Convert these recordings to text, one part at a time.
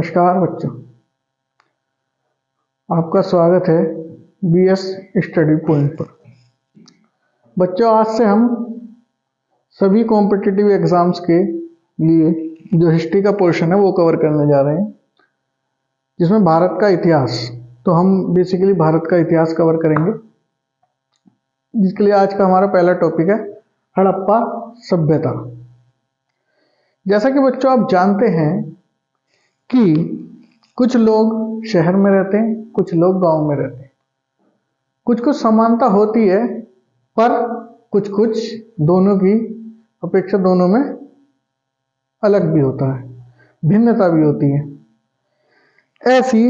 नमस्कार बच्चों, आपका स्वागत है बीएस स्टडी पॉइंट पर। बच्चों, आज से हम सभी कॉम्पिटिटिव एग्जाम्स के लिए जो हिस्ट्री का पोर्शन है वो कवर करने जा रहे हैं, जिसमें भारत का इतिहास। तो हम बेसिकली भारत का इतिहास कवर करेंगे, जिसके लिए आज का हमारा पहला टॉपिक है हड़प्पा सभ्यता। जैसा कि बच्चों आप जानते हैं कि कुछ लोग शहर में रहते हैं, कुछ लोग गांव में रहते हैं। कुछ कुछ समानता होती है, पर कुछ कुछ दोनों की अपेक्षा दोनों में अलग भी होता है, भिन्नता भी होती है। ऐसी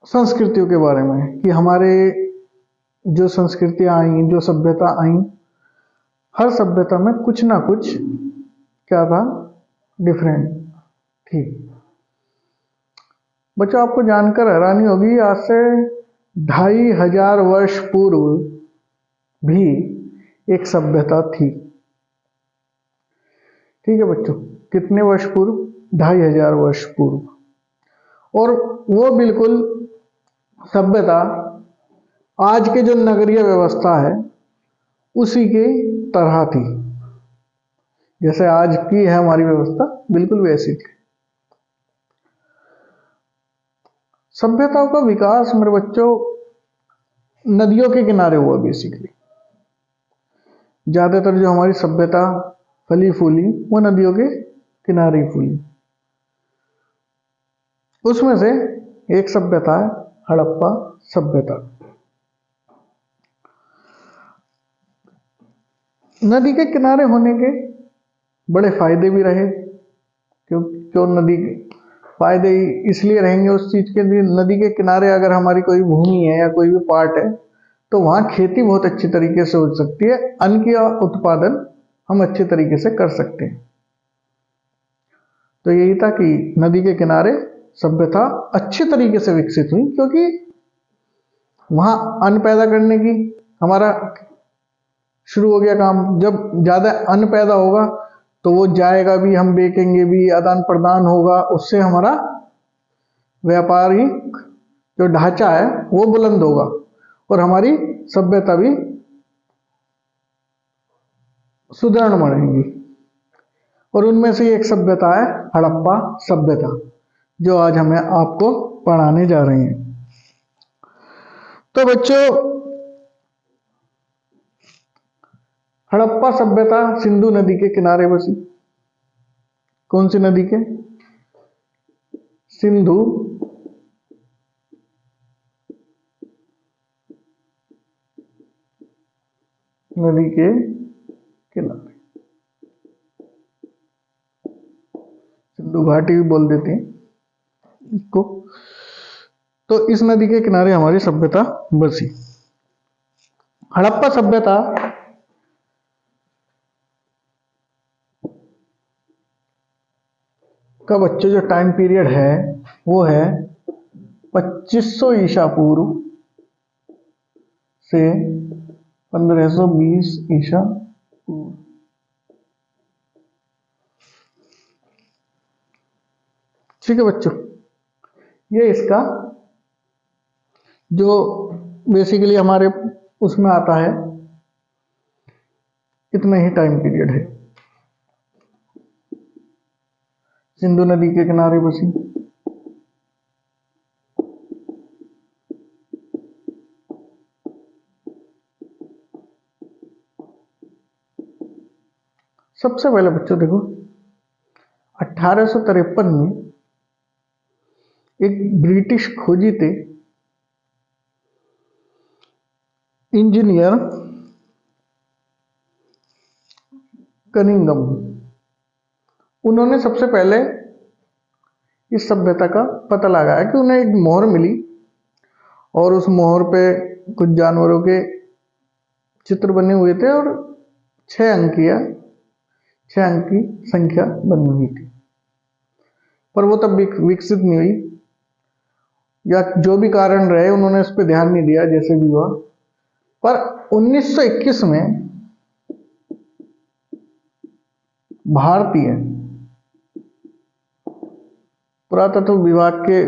संस्कृतियों के बारे में कि हमारे जो संस्कृतियां आई, जो सभ्यता आई, हर सभ्यता में कुछ ना कुछ क्या था, डिफरेंट थी। बच्चों, आपको जानकर हैरानी होगी, आज से 2500 वर्ष पूर्व भी एक सभ्यता थी। ठीक है बच्चों, कितने वर्ष पूर्व? 2500 वर्ष पूर्व। और वो बिल्कुल सभ्यता आज के जो नगरीय व्यवस्था है उसी की तरह थी। जैसे आज की है हमारी व्यवस्था, बिल्कुल वैसी थी। सभ्यताओं का विकास मेरे बच्चों नदियों के किनारे हुआ बेसिकली। ज्यादातर जो हमारी सभ्यता फली फूली वो नदियों के किनारे ही फूली। उसमें से एक सभ्यता है हड़प्पा सभ्यता। नदी के किनारे होने के बड़े फायदे भी रहे, क्यों नदी के फायदे इसलिए रहेंगे उस चीज के लिए, नदी के किनारे अगर हमारी कोई भूमि है या कोई भी पार्ट है तो वहां खेती बहुत अच्छी तरीके से हो सकती है, अन्न की उत्पादन हम अच्छे तरीके से कर सकते हैं। तो यही था कि नदी के किनारे सभ्यता अच्छी तरीके से विकसित हुई, क्योंकि वहां अन्न पैदा करने की हमारा शुरू हो गया काम। जब ज्यादा अन्न पैदा होगा तो वो जाएगा भी, हम बेचेंगे भी, आदान प्रदान होगा, उससे हमारा व्यापारिक जो ढांचा है वो बुलंद होगा और हमारी सभ्यता भी सुदृढ़ बनेगी। और उनमें से एक सभ्यता है हड़प्पा सभ्यता, जो आज हमें आपको पढ़ाने जा रहे हैं। तो बच्चों, हड़प्पा सभ्यता सिंधु नदी के किनारे बसी। कौन सी नदी के? सिंधु नदी के किनारे, सिंधु घाटी भी बोल देते हैं इसको। तो इस नदी के किनारे हमारी सभ्यता बसी। हड़प्पा सभ्यता का बच्चों जो टाइम पीरियड है वो है 2500 ईसा पूर्व से 1520 ईसा पूर्व। ठीक है बच्चों, ये इसका जो बेसिकली हमारे उसमें आता है, इतना ही टाइम पीरियड है। सिंधु नदी के किनारे बसी। सबसे पहले बच्चों देखो, 1853 में एक ब्रिटिश खोजी थे, इंजीनियर कनिंघम। उन्होंने सबसे पहले इस सभ्यता का पता लगाया कि उन्हें एक मोहर मिली और उस मोहर पे कुछ जानवरों के चित्र बने हुए थे और 6 अंक की संख्या बनी हुई थी। पर वो तब विकसित नहीं हुई, या जो भी कारण रहे उन्होंने उस पर ध्यान नहीं दिया, जैसे भी हुआ। पर 1921 में भारतीय पुरातत्व विभाग के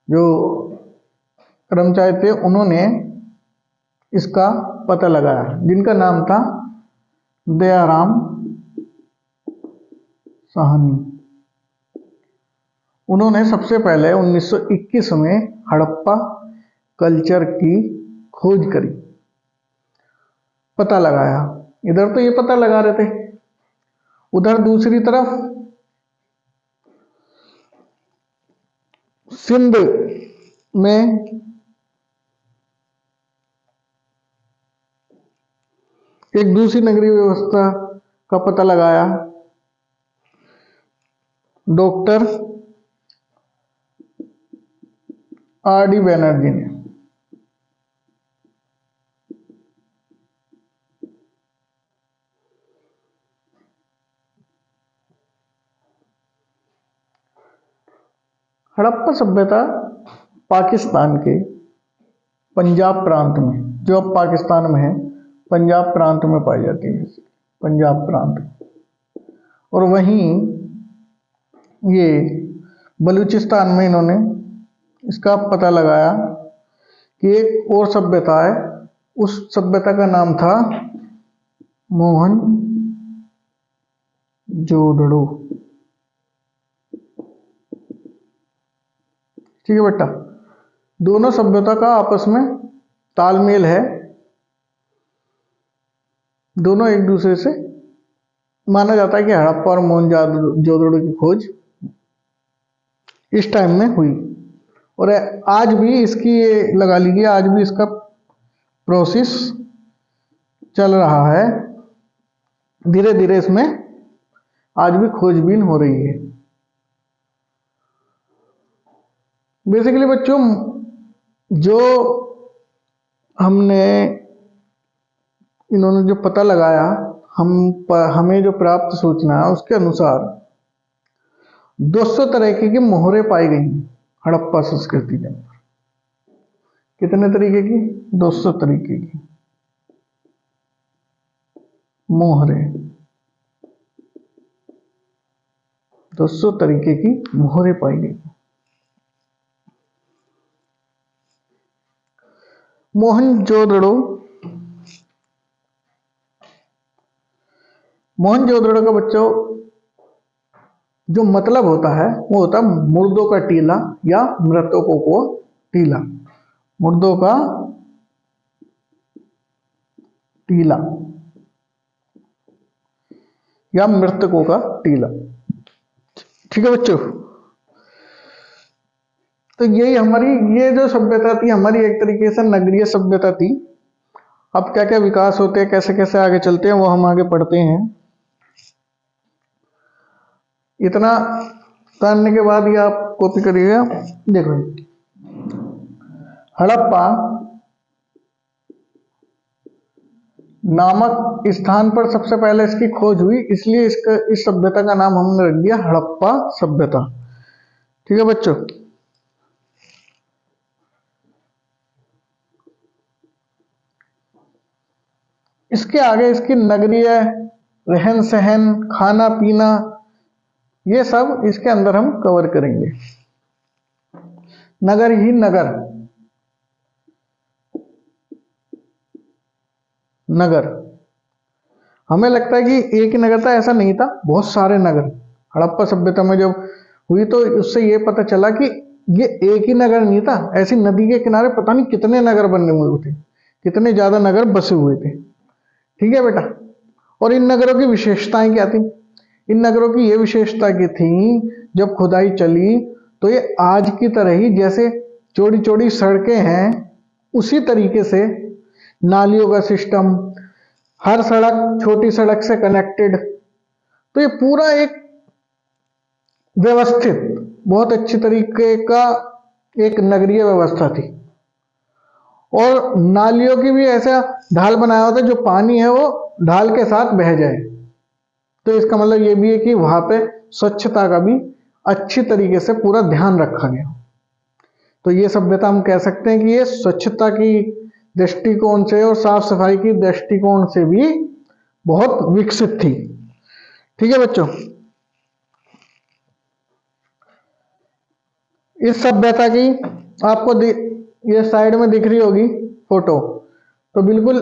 जो कर्मचारी थे उन्होंने इसका पता लगाया, जिनका नाम था दयाराम साहनी। उन्होंने सबसे पहले 1921 में हड़प्पा कल्चर की खोज करी, पता लगाया। इधर तो ये पता लगा रहे थे, उधर दूसरी तरफ सिंध में एक दूसरी नगरीय व्यवस्था का पता लगाया डॉक्टर आर.डी. बैनर्जी ने। हड़प्पा सभ्यता पाकिस्तान के पंजाब प्रांत में, जो अब पाकिस्तान में है, पंजाब प्रांत में पाई जाती है, पंजाब प्रांत। और वहीं ये बलूचिस्तान में इन्होंने इसका पता लगाया कि एक और सभ्यता है, उस सभ्यता का नाम था मोहन जोदड़ो। ठीक है बेटा, दोनों सभ्यता का आपस में तालमेल है, दोनों एक दूसरे से माना जाता है कि हड़प्पा और मोहनजोदड़ो की खोज इस टाइम में हुई। और आज भी इसकी ये लगा लीजिए, आज भी इसका प्रोसेस चल रहा है, धीरे धीरे इसमें आज भी खोजबीन हो रही है। बेसिकली बच्चों, जो हमने इन्होंने जो पता लगाया, हमें जो प्राप्त सूचना है उसके अनुसार 200 तरीके की मोहरें पाई गई हड़प्पा संस्कृति के अंदर। कितने तरीके की? 200 तरीके की मोहरें, 200 तरीके की मोहरें पाई गई। मोहनजोदड़ो का बच्चों जो मतलब होता है वो होता है मुर्दों का टीला या मृतकों को टीला। मुर्दों का टीला या मृतकों का टीला। ठीक है बच्चों, तो यही हमारी ये जो सभ्यता थी, हमारी एक तरीके से नगरीय सभ्यता थी। अब क्या क्या विकास होते हैं, कैसे कैसे आगे चलते हैं, वो हम आगे पढ़ते हैं। इतना जानने के बाद ये आप कॉपी करिएगा। देखो, हड़प्पा नामक स्थान पर सबसे पहले इसकी खोज हुई, इसलिए इस सभ्यता का नाम हमने रख दिया हड़प्पा सभ्यता। ठीक है बच्चों, इसके आगे इसकी नगरीय रहन सहन, खाना पीना, ये सब इसके अंदर हम कवर करेंगे। नगर ही नगर, नगर हमें लगता है कि एक ही नगर था, ऐसा नहीं था, बहुत सारे नगर। हड़प्पा सभ्यता में जब हुई तो उससे ये पता चला कि ये एक ही नगर नहीं था, ऐसी नदी के किनारे पता नहीं कितने नगर बने हुए थे, कितने ज्यादा नगर बसे हुए थे। ठीक है बेटा, और इन नगरों की विशेषताएं क्या थी? इन नगरों की ये विशेषता की थी, जब खुदाई चली तो ये आज की तरह ही जैसे चौड़ी चौड़ी सड़कें हैं, उसी तरीके से नालियों का सिस्टम, हर सड़क छोटी सड़क से कनेक्टेड, तो ये पूरा एक व्यवस्थित, बहुत अच्छी तरीके का एक नगरीय व्यवस्था थी। और नालियों की भी ऐसा ढाल बनाया होता है जो पानी है वो ढाल के साथ बह जाए। तो इसका मतलब ये भी है कि वहां पे स्वच्छता का भी अच्छी तरीके से पूरा ध्यान रखा गया। तो ये सभ्यता हम कह सकते हैं कि ये स्वच्छता की दृष्टिकोण से और साफ सफाई की दृष्टिकोण से भी बहुत विकसित थी। ठीक है बच्चों, इस सभ्यता की आपको ये साइड में दिख रही होगी फोटो, तो बिल्कुल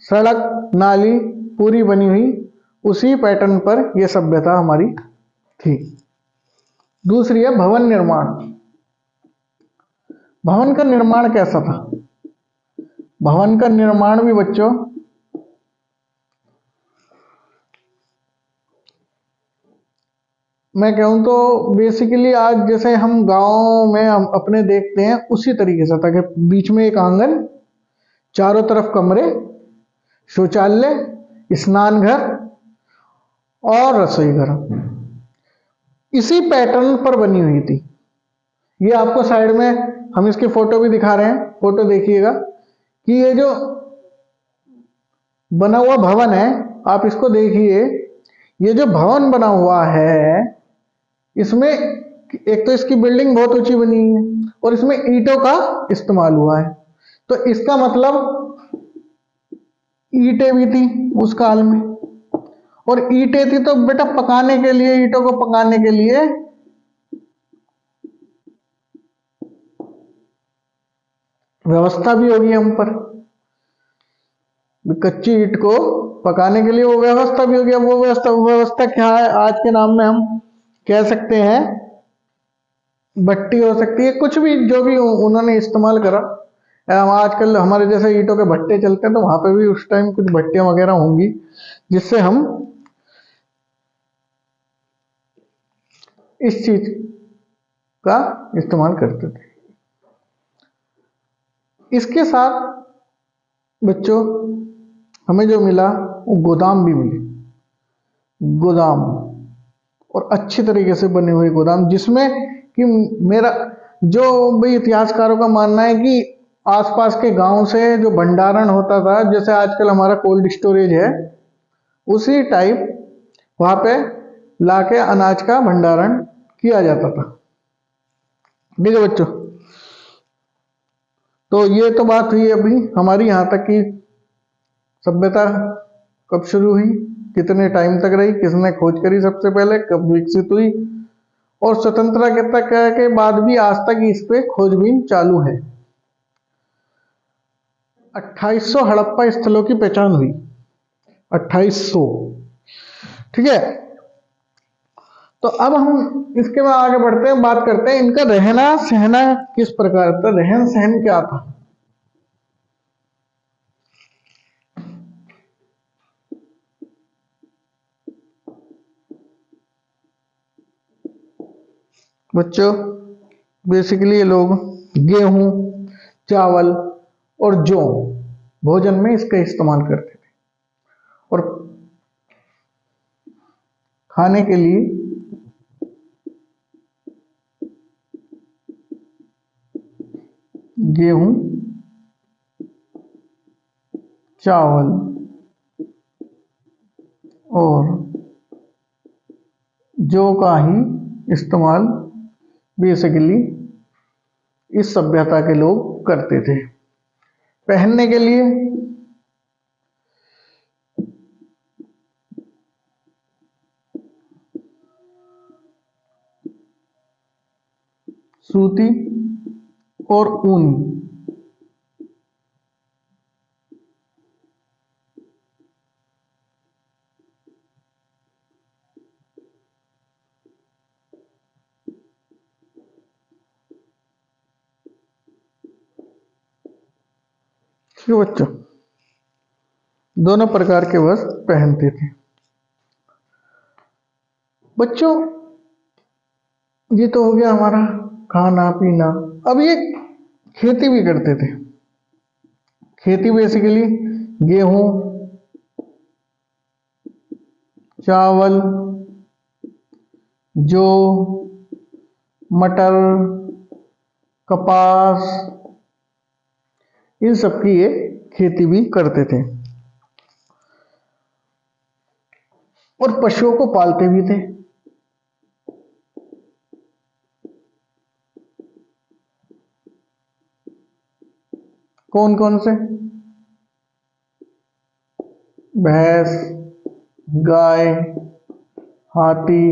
सड़क नाली पूरी बनी हुई उसी पैटर्न पर यह सभ्यता हमारी थी। दूसरी है भवन निर्माण। भवन का निर्माण कैसा था? भवन का निर्माण भी बच्चों मैं कहूं तो बेसिकली आज जैसे हम गांव में हम अपने देखते हैं उसी तरीके से था कि बीच में एक आंगन, चारों तरफ कमरे, शौचालय, स्नान घर और रसोई घर, इसी पैटर्न पर बनी हुई थी। ये आपको साइड में हम इसकी फोटो भी दिखा रहे हैं, फोटो देखिएगा कि ये जो बना हुआ भवन है, आप इसको देखिए। ये जो भवन बना हुआ है, इसमें एक तो इसकी बिल्डिंग बहुत ऊंची बनी है और इसमें ईंटों का इस्तेमाल हुआ है। तो इसका मतलब ईंटें भी थी उस काल में, और ईंटें थी तो बेटा पकाने के लिए, ईंटों को पकाने के लिए व्यवस्था भी होगी हम पर। कच्ची ईंट को पकाने के लिए वो व्यवस्था भी होगी। अब वो व्यवस्था क्या है? आज के नाम में हम कह सकते हैं भट्टी हो सकती है, कुछ भी जो भी उन्होंने इस्तेमाल करा। आजकल हमारे जैसे ईंटों के भट्टे चलते हैं, तो वहां पे भी उस टाइम कुछ भट्टियां वगैरह होंगी जिससे हम इस चीज का इस्तेमाल करते थे। इसके साथ बच्चों हमें जो मिला वो गोदाम भी मिले। गोदाम, और अच्छी तरीके से बने हुए गोदाम, जिसमें कि मेरा जो भाई इतिहासकारों का मानना है कि आसपास के गांव से जो भंडारण होता था, जैसे आजकल हमारा कोल्ड स्टोरेज है, उसी टाइप वहां पे लाके अनाज का भंडारण किया जाता था। ठीक है बच्चों, तो ये तो बात हुई अभी हमारी यहाँ तक की सभ्यता कब शुरू हुई, कितने टाइम तक रही, किसने खोज करी सबसे पहले, कब विकसित हुई, और स्वतंत्रता के बाद भी आज तक इस पे खोजबीन चालू है। 2800 हड़प्पा स्थलों की पहचान हुई, 2800। ठीक है, तो अब हम इसके बाद आगे बढ़ते हैं, बात करते हैं इनका रहना सहना किस प्रकार था, रहन सहन क्या था। बच्चों बेसिकली ये लोग गेहूं, चावल और जौ भोजन में इसका इस्तेमाल करते थे, और खाने के लिए गेहूं, चावल और जौ का ही इस्तेमाल बेसिकली इस सभ्यता के लोग करते थे। पहनने के लिए सूती और ऊनी, ठीक है बच्चों, दोनों प्रकार के वस्त्र पहनते थे। बच्चों ये तो हो गया हमारा खाना पीना। अब ये खेती भी करते थे। खेती बेसिकली गेहूं, चावल, जौ, मटर, कपास, इन सब की ये खेती भी करते थे, और पशुओं को पालते भी थे। कौन कौन से? भैंस, गाय, हाथी,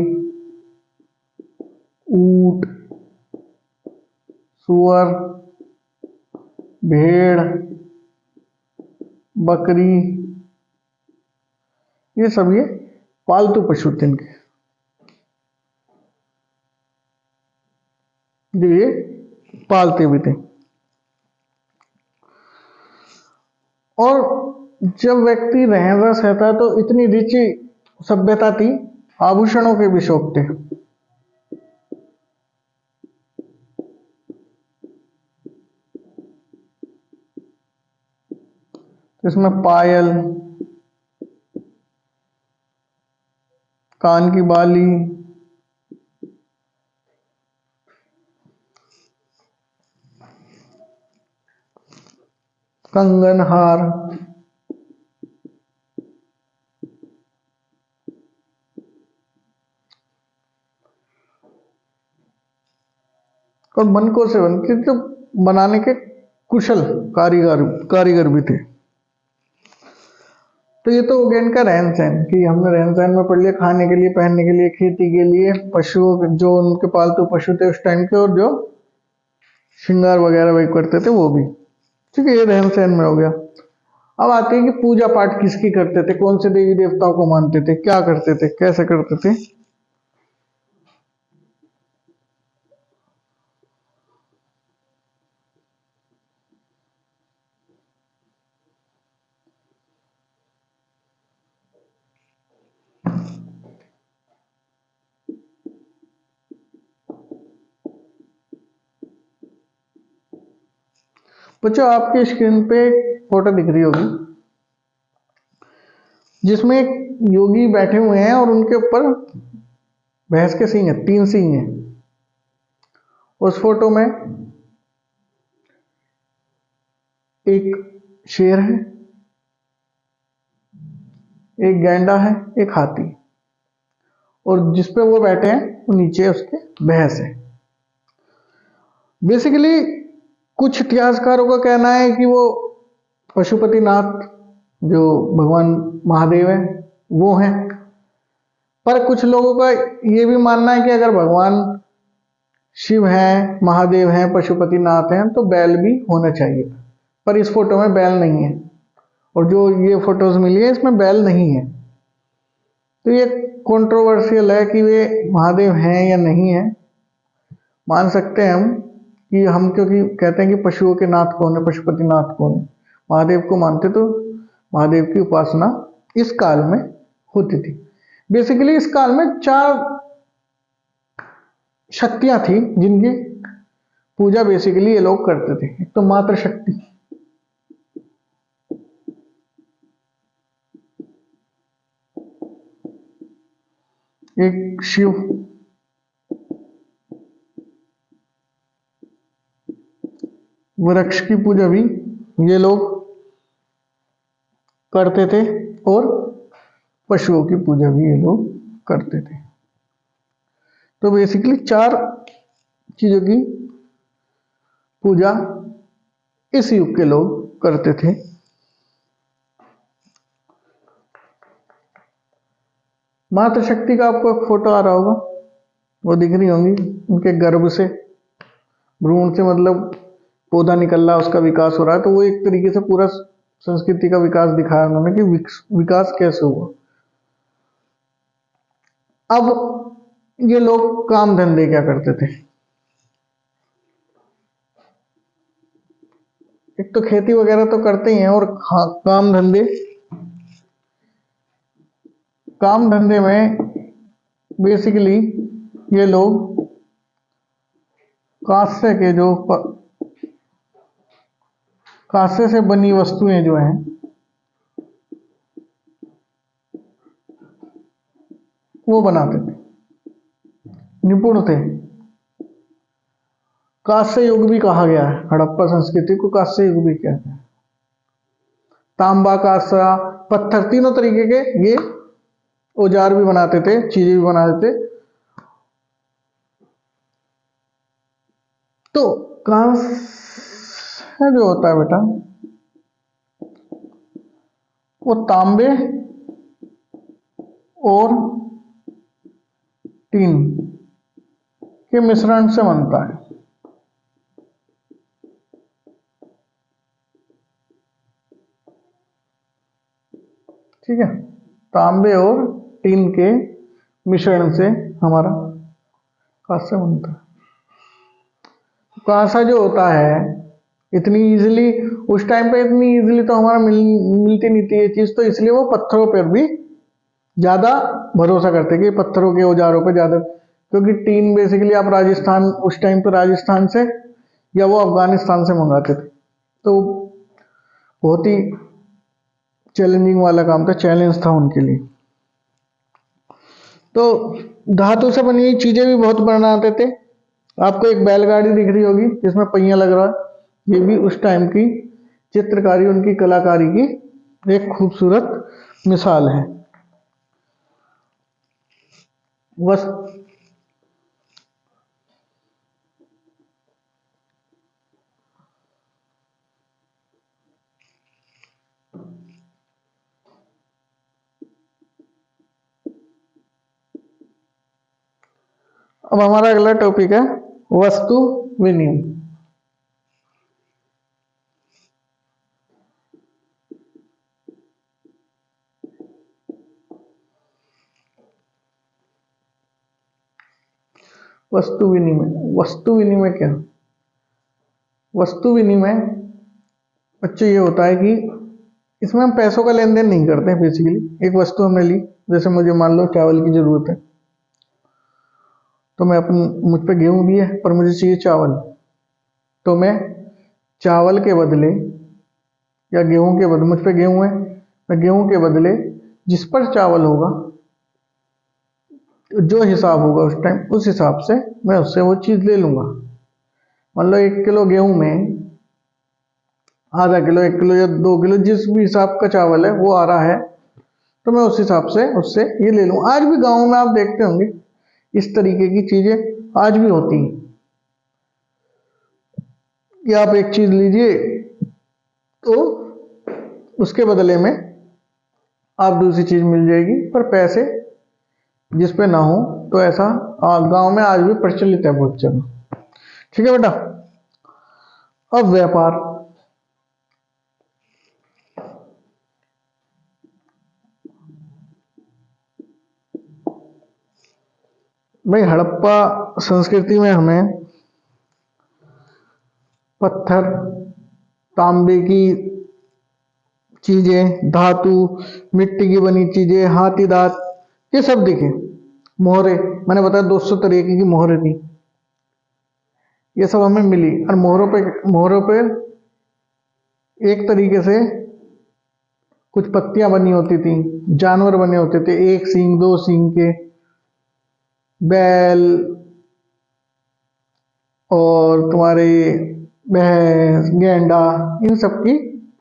ऊंट, सुअर, भेड़, बकरी, ये सब ये पालतू पशु थे इनके, जो ये पालते भी थे। और जब व्यक्ति रहन सहता तो इतनी रिच सभ्यता थी, आभूषणों के भी शौक थे। इसमें पायल, कान की बाली, कंगन, हार, और मनकों से बनके तो बनाने के कुशल कारीगर भी थे। तो ये तो हो गया इनका रहन सहन, कि हमने रहन सहन में पढ़ लिया, खाने के लिए, पहनने के लिए, खेती के लिए, पशुओं जो उनके पालतू पशु थे उस टाइम के, और जो श्रृंगार वगैरह वही करते थे वो भी, ठीक है, ये रहन सहन में हो गया। अब आती है कि पूजा पाठ किसकी करते थे, कौन से देवी देवताओं को मानते थे, क्या करते थे, कैसे करते थे। बच्चों आपकी स्क्रीन पे फोटो दिख रही होगी जिसमें एक योगी बैठे हुए हैं और उनके ऊपर भैंस के सींग है, 3 सींग है। उस फोटो में एक शेर है, एक गैंडा है, एक हाथी, और जिसपे वो बैठे हैं वो नीचे उसके भैंस है। बेसिकली कुछ इतिहासकारों का कहना है कि वो पशुपतिनाथ जो भगवान महादेव है वो हैं, पर कुछ लोगों का ये भी मानना है कि अगर भगवान शिव हैं, महादेव हैं, पशुपतिनाथ हैं तो बैल भी होना चाहिए, पर इस फोटो में बैल नहीं है, और जो ये फोटोज मिली है इसमें बैल नहीं है। तो ये कंट्रोवर्शियल है कि वे महादेव हैं या नहीं है। मान सकते हैं हम क्योंकि कहते हैं कि पशुओं के नाथ कौन है, पशुपतिनाथ कौन है, महादेव को मानते तो महादेव की उपासना इस काल में होती थी। बेसिकली इस काल में 4 शक्तियां थी जिनकी पूजा बेसिकली ये लोग करते थे। एक तो मातृशक्ति, एक शिव, वृक्ष की पूजा भी ये लोग करते थे, और पशुओं की पूजा भी ये लोग करते थे। तो बेसिकली 4 चीजों की पूजा इस युग के लोग करते थे। मातृशक्ति का आपको एक फोटो आ रहा होगा, वो दिख रही होंगी, उनके गर्भ से, भ्रूण से मतलब पौधा निकल रहा, उसका विकास हो रहा है। तो वो एक तरीके से पूरा संस्कृति का विकास दिखाया उन्होंने कि विकास कैसे हुआ। अब ये लोग काम धंधे क्या करते थे, एक तो खेती वगैरह तो करते ही हैं, और काम धंधे में बेसिकली ये लोग कांसे से बनी वस्तुएं जो हैं वो बनाते थे, निपुण थे। कांस्य युग भी कहा गया है, हड़प्पा संस्कृति को कांस्य युग भी कहते हैं। तांबा, कांसा, पत्थर, तीनों तरीके के ये औजार भी बनाते थे, चीजें भी बनाते थे। तो कांस्य जो होता है बेटा, वो तांबे और टीन के मिश्रण से बनता है। ठीक है, तांबे और टीन के मिश्रण से हमारा कांसा बनता है। कांसा जो होता है इतनी इजीली, उस टाइम पे इतनी इजीली तो हमारा मिलती नहीं थी ये चीज, तो इसलिए वो पत्थरों पर भी ज्यादा भरोसा करते कि पत्थरों के औजारों पे ज्यादा, क्योंकि टीन बेसिकली आप राजस्थान, उस टाइम पे राजस्थान से या वो अफगानिस्तान से मंगाते थे, तो बहुत ही चैलेंजिंग वाला काम था, चैलेंज था उनके लिए। तो धातु से बनी हुई चीजें भी बहुत बनाते थे। आपको एक बैलगाड़ी दिख रही होगी जिसमें पहिया लग रहा है, ये भी उस टाइम की चित्रकारी, उनकी कलाकारी की एक खूबसूरत मिसाल है। अब हमारा अगला टॉपिक है वस्तु विनिमय। वस्तु विनिमय, वस्तु विनिमय क्या? वस्तु विनिमय बच्चे ये होता है कि इसमें हम पैसों का लेन देन नहीं करते हैं। बेसिकली एक वस्तु हमने ली, जैसे मुझे मान लो चावल की जरूरत है, तो मैं मुझ पे गेहूं भी है पर मुझे चाहिए चावल, तो मैं चावल के बदले या गेहूं के बदले, मुझ पे गेहूं है, मैं गेहूं के बदले जिस पर चावल होगा, जो हिसाब होगा उस टाइम, उस हिसाब से मैं उससे वो चीज ले लूंगा। मान लो 1 किलो गेहूं में आधा किलो, 1 किलो या 2 किलो, जिस भी हिसाब का चावल है वो आ रहा है, तो मैं उस हिसाब से उससे ये ले लूं। आज भी गाँव में आप देखते होंगे इस तरीके की चीजें आज भी होती हैं कि आप एक चीज लीजिए तो उसके बदले में आप दूसरी चीज मिल जाएगी, पर पैसे जिस पे ना हो, तो ऐसा गांव में आज भी प्रचलित है बहुत जगह। ठीक है बेटा। अब व्यापार, भाई हड़प्पा संस्कृति में हमें पत्थर, तांबे की चीजें, धातु, मिट्टी की बनी चीजें, हाथी दांत, ये सब दिखे। मोहरे, मैंने बताया 200 तरीके की मोहरे थी, ये सब हमें मिली। और मोहरों पे एक तरीके से कुछ पत्तियां बनी होती थी, जानवर बने होते थे, 1 सींग 2 सींग के, बैल और तुम्हारे भैंस, गेंडा, इन सब की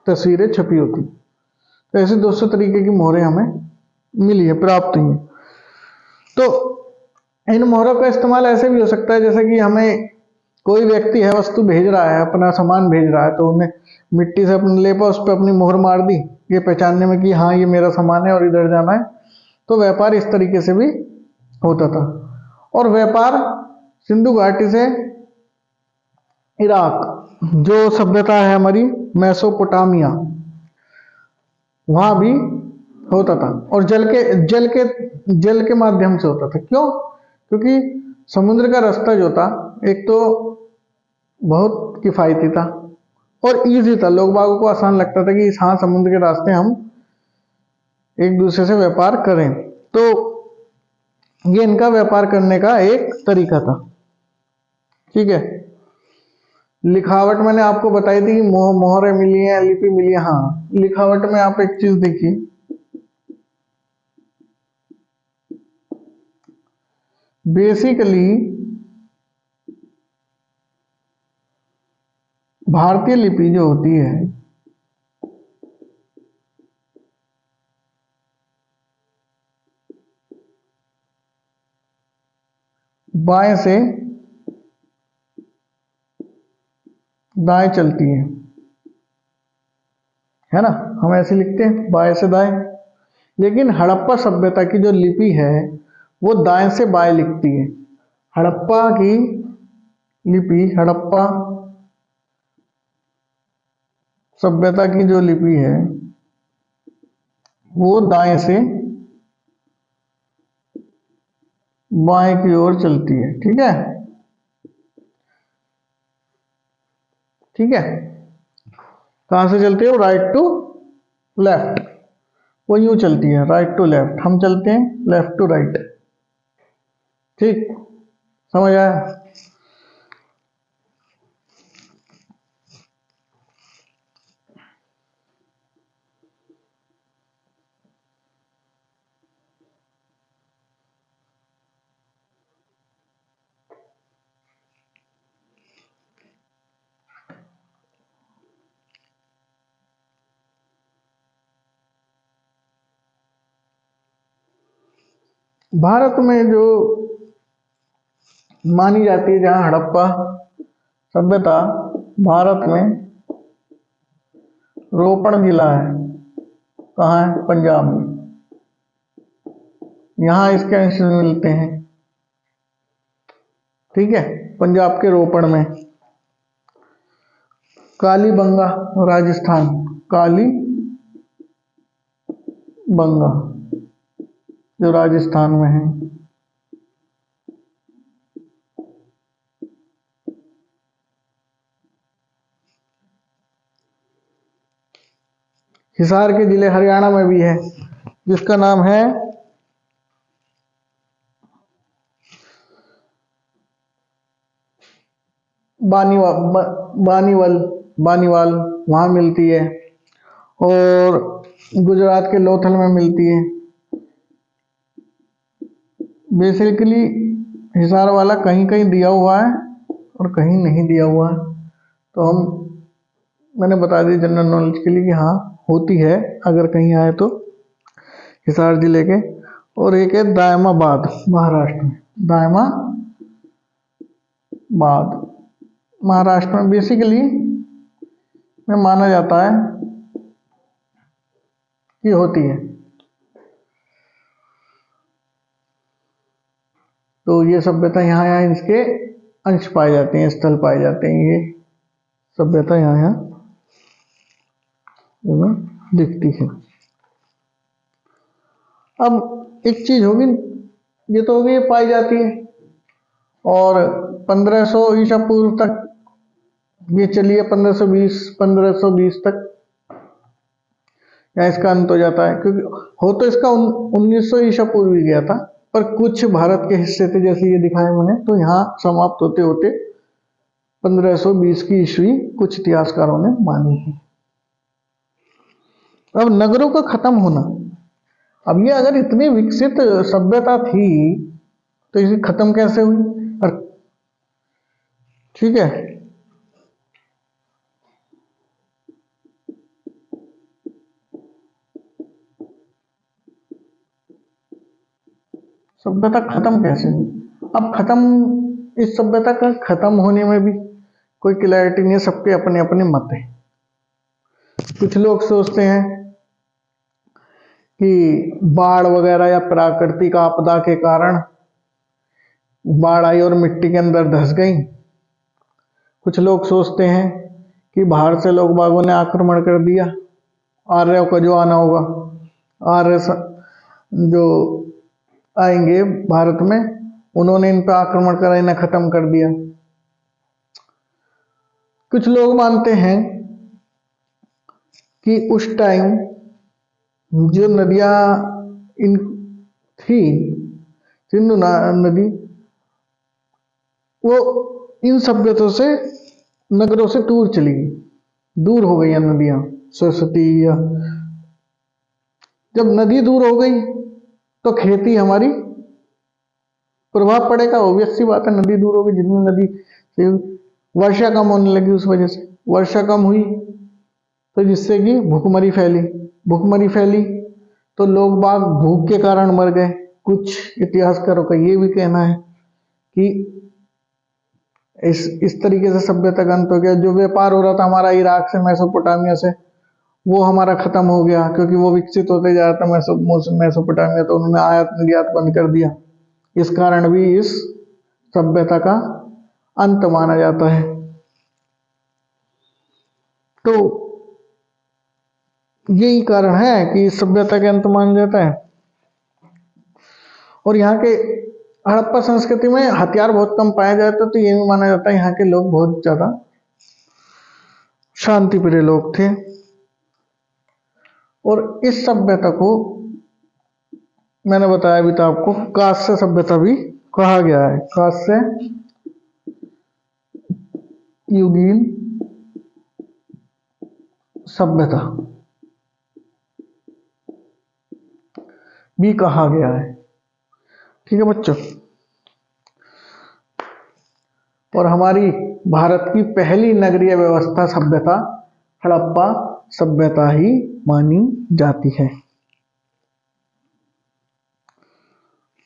तस्वीरें छपी होती। तो ऐसे 200 तरीके की मोहरें हमें मिली है, प्राप्त हुई है। तो इन मोहरों का इस्तेमाल ऐसे भी हो सकता है, जैसे कि हमें कोई व्यक्ति है, वस्तु भेज रहा है, अपना सामान भेज रहा है, तो उन्हें मिट्टी से अपने लेपा उस पर अपनी मोहर मार दी, ये पहचानने में कि हाँ ये मेरा सामान है और इधर जाना है। तो व्यापार इस तरीके से भी होता था। और व्यापार सिंधु घाटी से इराक, जो सभ्यता है हमारी मेसोपोटामिया, वहां भी होता था। और जल के माध्यम से होता था। क्यों? क्योंकि समुद्र का रास्ता जो था, एक तो बहुत किफायती था और इजी था, लोग बागों को आसान लगता था कि हाँ समुद्र के रास्ते हम एक दूसरे से व्यापार करें। तो ये इनका व्यापार करने का एक तरीका था। ठीक है। लिखावट मैंने आपको बताई थी कि मोहरें मिली हैं, लिपि मिली है। हाँ, लिखावट में आप एक चीज देखिए, बेसिकली भारतीय लिपि जो होती है, बाएं से दाएं चलती है ना? हम ऐसे लिखते हैं बाएं से दाएं, लेकिन हड़प्पा सभ्यता की जो लिपि है वो दाएं से बाएं लिखती है। हड़प्पा की लिपि, हड़प्पा सभ्यता की जो लिपि है वो दाएं से बाएं की ओर चलती है। ठीक है, ठीक है। कहां से चलती है? Right to left. वो यूं चलती है, राइट टू लेफ्ट। हम चलते हैं लेफ्ट टू राइट। ठीक, समझ आया? भारत में जो मानी जाती है, जहां हड़प्पा सभ्यता, भारत में रोपड़ जिला है। कहाँ है? पंजाब में। यहाँ इसके अंश मिलते हैं। ठीक है, पंजाब के रोपड़ में। कालीबंगा राजस्थान, कालीबंगा जो राजस्थान में है। हिसार के जिले हरियाणा में भी है, जिसका नाम है बानीवाल, वहां मिलती है। और गुजरात के लोथल में मिलती है। बेसिकली हिसार वाला कहीं कहीं दिया हुआ है और कहीं नहीं दिया हुआ है, तो मैंने बता दी जनरल नॉलेज के लिए कि हाँ होती है अगर कहीं आए तो। हिसार जिले के। और एक है दायमाबाद, महाराष्ट्र में। दायमाबाद महाराष्ट्र में बेसिकली में माना जाता है कि होती है। तो ये सभ्यता यहाँ इसके अंश पाए जाते हैं, स्थल पाए जाते हैं। ये सभ्यता यहाँ दिखती है। अब एक चीज होगी, ये तो होगी, ये पाई जाती है। और 1500 ईसा पूर्व तक ये चलिए, 1520 तक या इसका अंत हो जाता है, क्योंकि हो तो इसका 1900 ईसा पूर्व ही गया था, पर कुछ भारत के हिस्से थे जैसे ये दिखाया मैंने, तो यहाँ समाप्त होते होते 1520 की ईस्वी कुछ इतिहासकारों ने मानी है। अब नगरों का खत्म होना, अब ये अगर इतनी विकसित सभ्यता थी तो इसे खत्म कैसे हुई? और ठीक है, सभ्यता खत्म कैसे हुई? अब इस सभ्यता का खत्म होने में भी कोई क्लैरिटी नहीं है, सबके अपने अपने मत है। कुछ लोग सोचते हैं कि बाढ़ वगैरह या प्राकृतिक आपदा के कारण बाढ़ आई और मिट्टी के अंदर धंस गई। कुछ लोग सोचते हैं कि बाहर से लोग बागों ने आक्रमण कर दिया, आर्यों का जो आना होगा, आर्य जो आएंगे भारत में, उन्होंने इन पर आक्रमण कर इन्हें खत्म कर दिया। कुछ लोग मानते हैं कि उस टाइम जो नदियां इन थी, सिंधु नदी, वो इन सभ्यताओं से, नगरों से दूर चली गई, दूर हो गई नदियां। सरस्वती, या जब नदी दूर हो गई तो खेती हमारी प्रभाव पड़ेगा। ऑब्वियस सी बात है, नदी दूर हो गई, जितनी नदी से वर्षा कम होने लगी, उस वजह से वर्षा कम हुई, तो जिससे कि भूखमरी फैली तो लोग बाग भूख के कारण मर गए। कुछ इतिहासकारों का ये भी कहना है कि इस तरीके से सभ्यता का अंत हो गया। जो व्यापार हो रहा था हमारा इराक से, मेसोपोटामिया से, वो हमारा खत्म हो गया, क्योंकि वो विकसित होते जा रहा था मेसोपोटामिया, तो उन्होंने आयात निर्यात बंद कर दिया। इस कारण भी इस सभ्यता का अंत माना जाता है। तो यही कारण है कि इस सभ्यता के अंत माना जाता है। और यहाँ के हड़प्पा संस्कृति में हथियार बहुत कम पाए जाते, तो ये भी माना जाता है यहाँ के लोग बहुत ज्यादा शांति प्रिय लोग थे। और इस सभ्यता को मैंने बताया भी था आपको, कांस्य सभ्यता भी कहा गया है। कांस्य युगीन सभ्यता भी कहा गया है। ठीक है बच्चों, और हमारी भारत की पहली नगरीय व्यवस्था सभ्यता हड़प्पा सभ्यता ही मानी जाती है।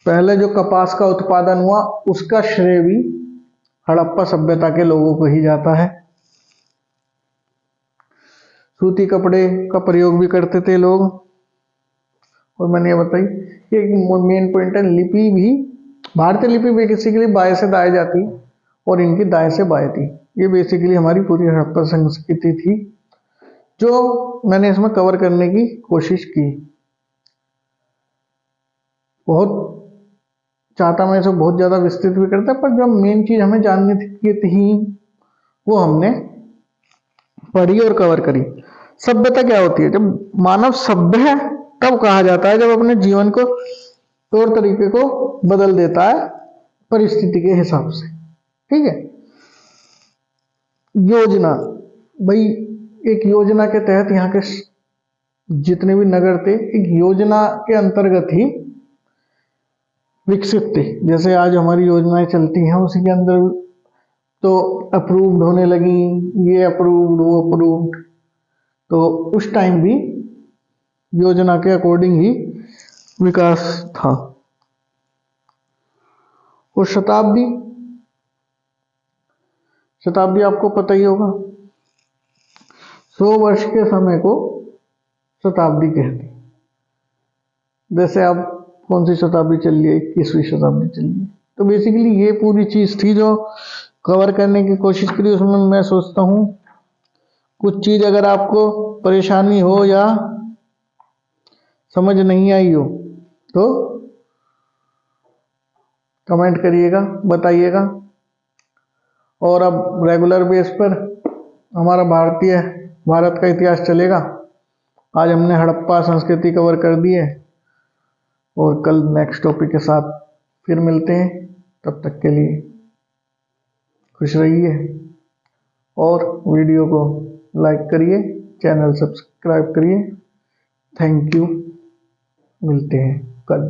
पहले जो कपास का उत्पादन हुआ उसका श्रेय भी हड़प्पा सभ्यता के लोगों को ही जाता है। सूती कपड़े का प्रयोग भी करते थे लोग। और मैंने ये बताई कि मेन पॉइंट है, लिपि भी भारतीय लिपि बेसिकली बाएं से दाएं जाती और इनकी दाएं से बाएं थी। ये बेसिकली हमारी पूरी हड़प्पा संस्कृति थी, जो मैंने इसमें कवर करने की कोशिश की। बहुत चाहता मैं इसे बहुत ज्यादा विस्तृत भी करता, पर जो मेन चीज हमें जाननी थी वो हमने पढ़ी और कवर करी। सभ्यता क्या होती है? जब मानव सभ्य है तब कहा जाता है जब अपने जीवन को तौर तरीके को बदल देता है परिस्थिति के हिसाब से। ठीक है। योजना, भाई एक योजना के तहत यहाँ के जितने भी नगर थे एक योजना के अंतर्गत ही विकसित थे। जैसे आज हमारी योजनाएं चलती हैं उसी के अंदर तो अप्रूव्ड होने लगी, ये अप्रूव्ड वो अप्रूव्ड, तो उस टाइम भी योजना के अकॉर्डिंग ही विकास था। और शताब्दी आपको पता ही होगा, 100 वर्ष के समय को शताब्दी कहते हैं। जैसे अब कौन सी शताब्दी चल रही है? 21वीं शताब्दी चल रही है। तो बेसिकली ये पूरी चीज थी जो कवर करने की कोशिश करी। उसमें मैं सोचता हूँ कुछ चीज अगर आपको परेशानी हो या समझ नहीं आई हो तो कमेंट करिएगा, बताइएगा। और अब रेगुलर बेस पर हमारा भारत का इतिहास चलेगा। आज हमने हड़प्पा संस्कृति कवर कर दी है और कल नेक्स्ट टॉपिक के साथ फिर मिलते हैं। तब तक के लिए खुश रहिए और वीडियो को लाइक करिए, चैनल सब्सक्राइब करिए। थैंक यू, मिलते हैं कल।